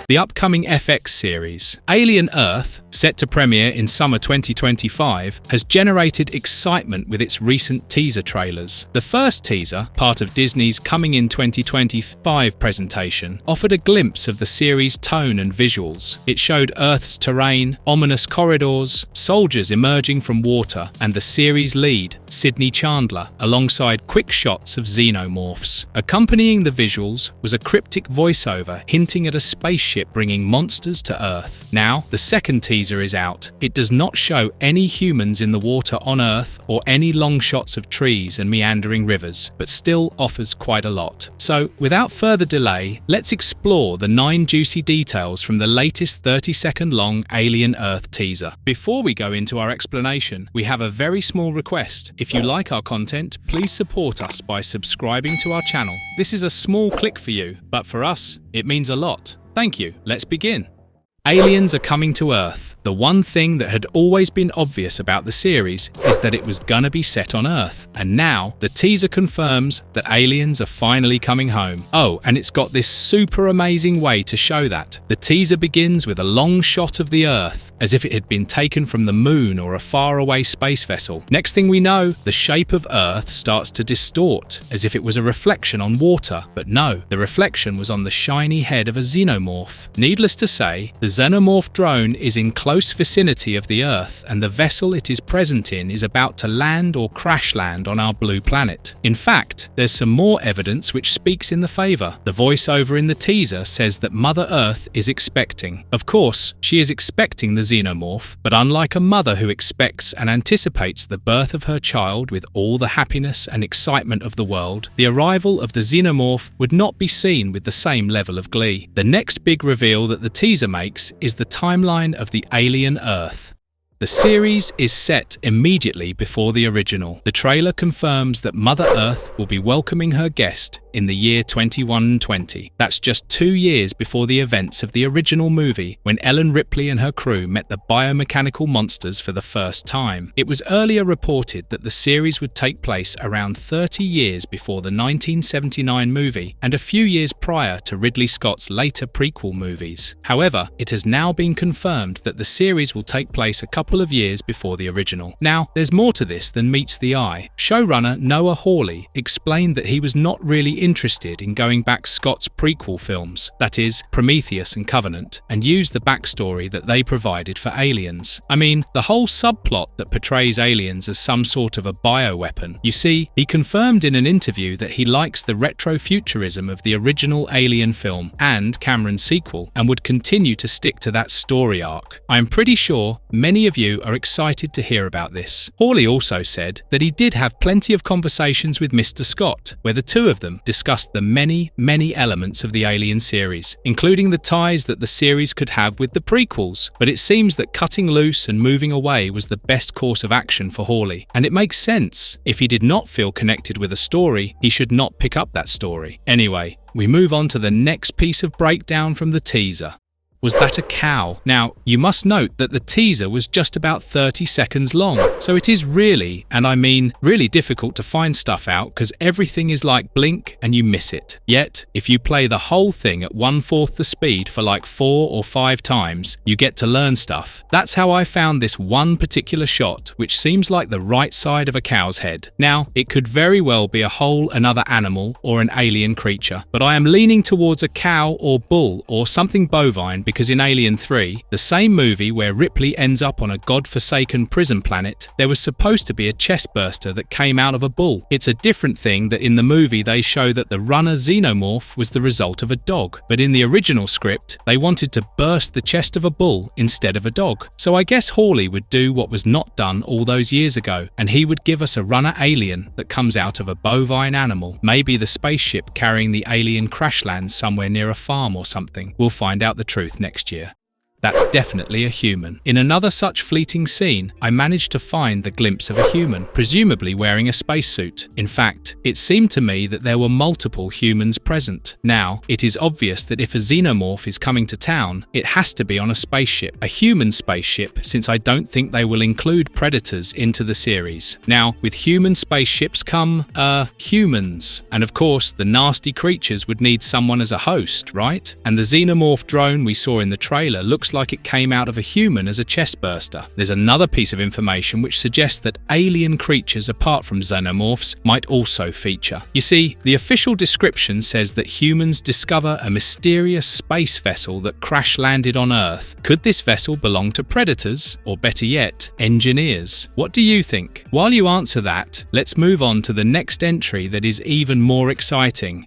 The upcoming FX series, Alien Earth, set to premiere in summer 2025, has generated excitement with its recent teaser trailers. The first teaser, part of Disney's Coming in 2025 presentation, offered a glimpse of the series' tone and visuals. It showed Earth's terrain, ominous corridors, soldiers emerging from water, and the series' lead, Sydney Chandler, alongside quick shots of xenomorphs. Accompanying the visuals was a cryptic voiceover hinting at a spaceship bringing monsters to Earth. Now, the second teaser is out. It does not show any humans in the water on Earth or any long shots of trees and meandering rivers, but still offers quite a lot. So, without further delay, let's explore the 9 juicy details from the latest 30-second long Alien Earth teaser. Before we go into our explanation, we have a very small request. If you like our content, please support us by subscribing to our channel. This is a small click for you, but for us, it means a lot. Thank you. Let's begin. Aliens are coming to Earth. The one thing that had always been obvious about the series is that it was gonna be set on Earth. And now, the teaser confirms that aliens are finally coming home. Oh, and it's got this super amazing way to show that. The teaser begins with a long shot of the Earth, as if it had been taken from the moon or a faraway space vessel. Next thing we know, the shape of Earth starts to distort, as if it was a reflection on water. But no, the reflection was on the shiny head of a xenomorph. Needless to say, the xenomorph drone is in close vicinity of the Earth, and the vessel it is present in is about to land or crash land on our blue planet. In fact, there's some more evidence which speaks in the favour. The voiceover in the teaser says that Mother Earth is expecting. Of course, she is expecting the xenomorph, but unlike a mother who expects and anticipates the birth of her child with all the happiness and excitement of the world, the arrival of the xenomorph would not be seen with the same level of glee. The next big reveal that the teaser makes is the timeline of the Alien Earth. The series is set immediately before the original. The trailer confirms that Mother Earth will be welcoming her guest in the year 2120. That's just 2 years before the events of the original movie, when Ellen Ripley and her crew met the biomechanical monsters for the first time. It was earlier reported that the series would take place around 30 years before the 1979 movie and a few years prior to Ridley Scott's later prequel movies. However, it has now been confirmed that the series will take place a couple of years before the original. Now, there's more to this than meets the eye. Showrunner Noah Hawley explained that he was not really interested in going back Scott's prequel films, that is, Prometheus and Covenant, and use the backstory that they provided for Aliens. I mean, the whole subplot that portrays aliens as some sort of a bioweapon. You see, he confirmed in an interview that he likes the retrofuturism of the original Alien film and Cameron's sequel, and would continue to stick to that story arc. I'm pretty sure many of you are excited to hear about this. Hawley also said that he did have plenty of conversations with Mr. Scott, where the two of them discussed the many elements of the Alien series, including the ties that the series could have with the prequels. But it seems that cutting loose and moving away was the best course of action for Hawley, and it makes sense. If he did not feel connected with a story, he should not pick up that story. Anyway, we move on to the next piece of breakdown from the teaser. Was that a cow? Now, you must note that the teaser was just about 30 seconds long, so it is really, and I mean really difficult to find stuff out because everything is like blink and you miss it. Yet, if you play the whole thing at 1/4 the speed for like 4 or 5 times, you get to learn stuff. That's how I found this one particular shot, which seems like the right side of a cow's head. Now, it could very well be a whole another animal or an alien creature, but I am leaning towards a cow or bull or something bovine because in Alien 3, the same movie where Ripley ends up on a god-forsaken prison planet, there was supposed to be a chestburster that came out of a bull. It's a different thing that in the movie they show that the runner xenomorph was the result of a dog, but in the original script, they wanted to burst the chest of a bull instead of a dog. So I guess Hawley would do what was not done all those years ago, and he would give us a runner alien that comes out of a bovine animal. Maybe the spaceship carrying the alien crash lands somewhere near a farm or something. We'll find out the truth next year. That's definitely a human. In another such fleeting scene, I managed to find the glimpse of a human, presumably wearing a spacesuit. In fact, it seemed to me that there were multiple humans present. Now, it is obvious that if a xenomorph is coming to town, it has to be on a spaceship, a human spaceship, since I don't think they will include predators into the series. Now, with human spaceships come, humans. And of course, the nasty creatures would need someone as a host, right? And the xenomorph drone we saw in the trailer looks like it came out of a human as a chestburster. There's another piece of information which suggests that alien creatures apart from xenomorphs might also feature. You see, the official description says that humans discover a mysterious space vessel that crash-landed on Earth. Could this vessel belong to predators, or better yet, engineers? What do you think? While you answer that, let's move on to the next entry that is even more exciting.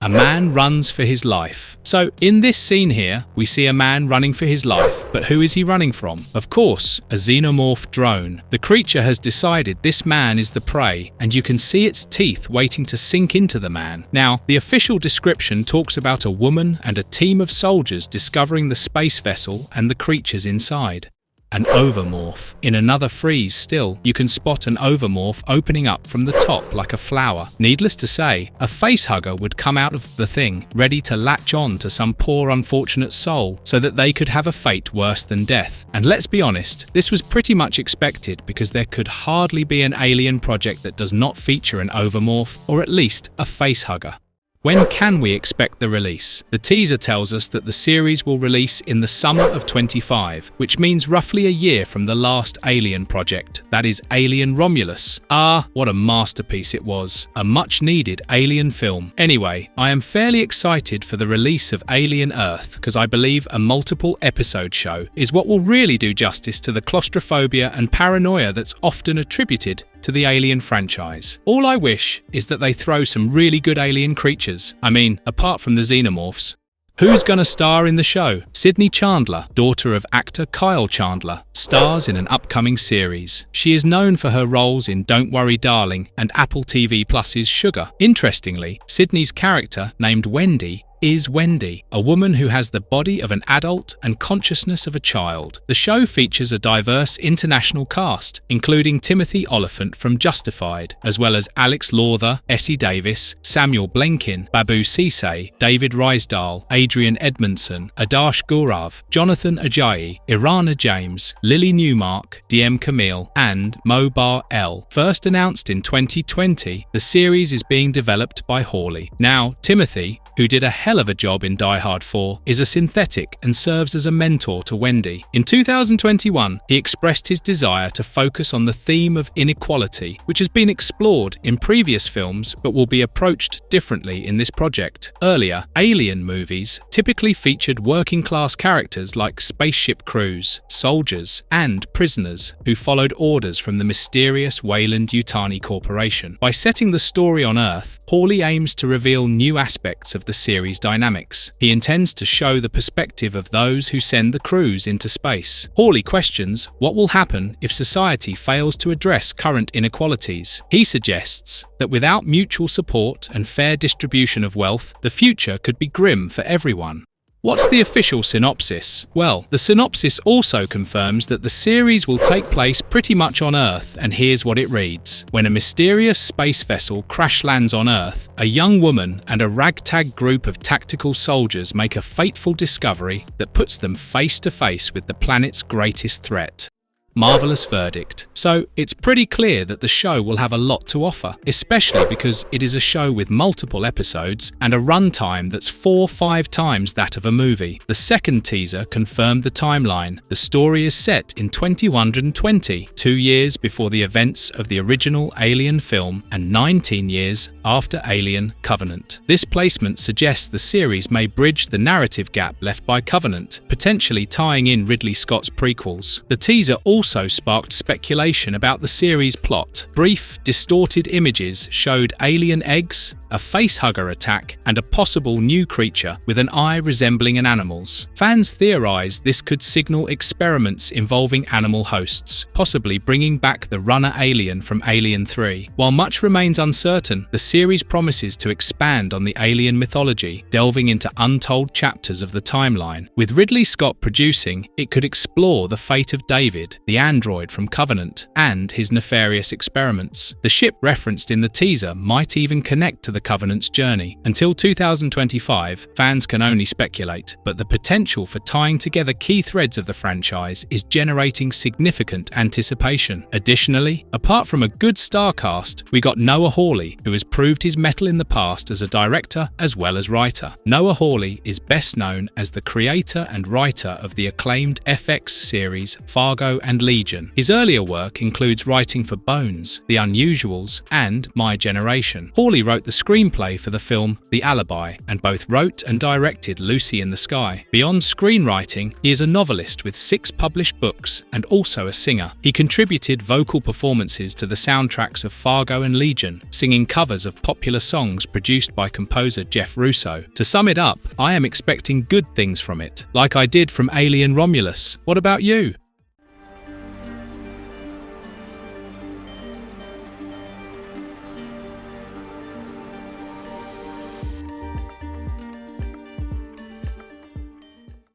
A man runs for his life. So, in this scene here, we see a man running for his life, but who is he running from? Of course, a xenomorph drone. The creature has decided this man is the prey, and you can see its teeth waiting to sink into the man. Now, the official description talks about a woman and a team of soldiers discovering the space vessel and the creatures inside. An ovomorph. In another frieze still, you can spot an ovomorph opening up from the top like a flower. Needless to say, a facehugger would come out of the thing, ready to latch on to some poor unfortunate soul so that they could have a fate worse than death. And let's be honest, this was pretty much expected because there could hardly be an alien project that does not feature an ovomorph, or at least a facehugger. When can we expect the release? The teaser tells us that the series will release in the summer of 25, which means roughly a year from the last Alien project. That is Alien Romulus. Ah, what a masterpiece it was. A much-needed Alien film. Anyway, I am fairly excited for the release of Alien Earth because I believe a multiple episode show is what will really do justice to the claustrophobia and paranoia that's often attributed to the Alien franchise. All I wish is that they throw some really good alien creatures. I mean, apart from the xenomorphs. Who's gonna star in the show? Sydney Chandler, daughter of actor Kyle Chandler, stars in an upcoming series. She is known for her roles in Don't Worry Darling and Apple TV Plus's Sugar. Interestingly, Sydney's character, named Wendy, is Wendy, a woman who has the body of an adult and consciousness of a child. The show features a diverse international cast, including Timothy Oliphant from Justified, as well as Alex Lawther, Essie Davis, Samuel Blenkin, Babu Cisse, David Rysdahl, Adrian Edmondson, Adarsh Gaurav, Jonathan Ajayi, Irana James, Lily Newmark, DM Camille, and Mo Bar-El. First announced in 2020, the series is being developed by Hawley. Now, Timothy, who did a hell of a job in Die Hard 4, is a synthetic and serves as a mentor to Wendy. In 2021, he expressed his desire to focus on the theme of inequality, which has been explored in previous films but will be approached differently in this project. Earlier, Alien movies typically featured working-class characters like spaceship crews, soldiers, and prisoners who followed orders from the mysterious Weyland-Yutani Corporation. By setting the story on Earth, Hawley aims to reveal new aspects of the series' dynamics. He intends to show the perspective of those who send the crews into space. Hawley questions what will happen if society fails to address current inequalities. He suggests that without mutual support and fair distribution of wealth, the future could be grim for everyone. What's the official synopsis? Well, the synopsis also confirms that the series will take place pretty much on Earth, and here's what it reads. When a mysterious space vessel crash lands on Earth, a young woman and a ragtag group of tactical soldiers make a fateful discovery that puts them face to face with the planet's greatest threat. Marvelous verdict. So it's pretty clear that the show will have a lot to offer, especially because it is a show with multiple episodes and a runtime that's 4-5 times that of a movie. The second teaser confirmed the timeline. The story is set in 2120, 2 years before the events of the original Alien film and 19 years after Alien Covenant. This placement suggests the series may bridge the narrative gap left by Covenant, potentially tying in Ridley Scott's prequels. The teaser also sparked speculation information about the series' plot. Brief, distorted images showed alien eggs, a facehugger attack, and a possible new creature with an eye resembling an animal's. Fans theorized this could signal experiments involving animal hosts, possibly bringing back the runner alien from Alien 3. While much remains uncertain, the series promises to expand on the alien mythology, delving into untold chapters of the timeline. With Ridley Scott producing, it could explore the fate of David, the android from Covenant, and his nefarious experiments. The ship referenced in the teaser might even connect to the Covenant's journey. Until 2025, fans can only speculate, but the potential for tying together key threads of the franchise is generating significant anticipation. Additionally, apart from a good star cast, we got Noah Hawley, who has proved his mettle in the past as a director as well as writer. Noah Hawley is best known as the creator and writer of the acclaimed FX series Fargo and Legion. His earlier work includes writing for Bones, The Unusuals, and My Generation. Hawley wrote the screenplay for the film The Alibi and both wrote and directed Lucy in the Sky. Beyond screenwriting, he is a novelist with 6 published books and also a singer. He contributed vocal performances to the soundtracks of Fargo and Legion, singing covers of popular songs produced by composer Jeff Russo. To sum it up, I am expecting good things from it, like I did from Alien Romulus. What about you?